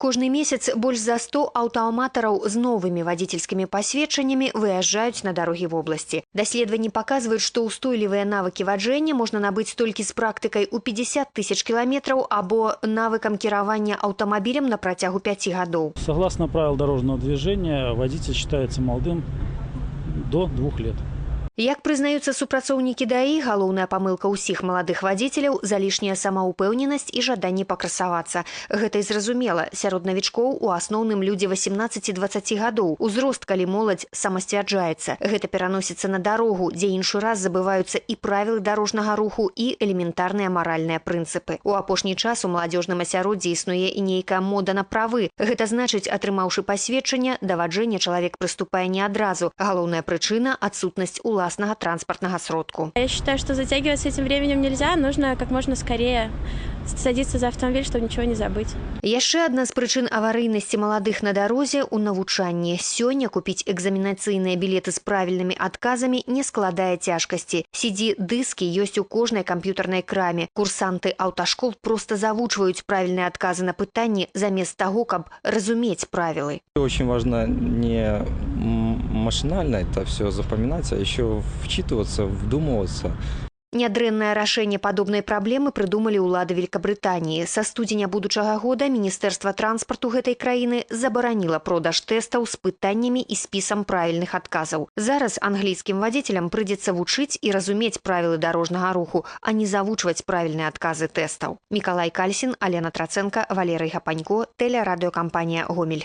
Кожны месяц больш за 100 аўтааматараў з новымі вадзіцельскімі пасведчаннямі выязджаюць на дарогі вобласці. Даследаванні паказваюць, што ўстойлівыя навыкі ваджэння можна набыць толькі з практыкай у 50 тысяч кіламетраў або навыкам кіравання аўтамабілем на працягу 5 гадоў. Согласно правил дорожного движения, водитель считается молодым до 2 лет. Як прызнаюцца супрацоўнікі ДАІ, галоўная памылка ўсіх маладых вадзіцеляў – залішняя самаўпэўненасць і жаданне пакрасавацца. Гэта і зразумела. Сярод навічкоў у асноўным людзі 18-20 гадоў. Узрост, калі моладзь самасцвярджаецца. Гэта пераносіцца на дарогу, дзе іншы раз забываюцца і правілы дарожнага руху, і элементарныя маральныя прынцыпы. У апошні час у маладзёжным асяроддзі існуе і нейкая мода на правы. Гэта значыць, атрымаўшы пасведчанне, да ваджэння чалавек прыступае не адразу. Галоўная прычына – адсутнасць уласнага транспортного сродку. Я считаю, что затягивать с этим временем нельзя, нужно как можно скорее садиться за автомобиль, чтобы ничего не забыть. Яшчэ адна з прычын аварыйнасці маладых на дарозе ў навучанні. Сёння купіць экзаменацыйныя білеты з правільнымі адказамі не складае цяжкасці. CD-дыскі ёсць у кожнай камп'ютарнай краме. Курсанты аўташкол проста завучваюць правільныя адказы на пытанні замест таго, каб разумець правілы. Очень важно не машинально это все запоминать, а еще вчитываться, вдумываться. Нядрэннае рашэнне падобнай праблемы прыдумалі ўлады Великабрытаніі. Са студзеня будучага года Міністэрства транспарту гэтай краіны забараніла продаж тэстаў з пытаннямі і спісам правільных адказаў. Зараз англійскім вадзіцелям прыйдзецца вучыць і разумець правілы дарожнага руху, а не завучваць правільныя адказы тэстаў. Мікалай Кальсін, Алена Трацэнка, Валерый Гапанько, тэлерадыёкампанія «Гомель».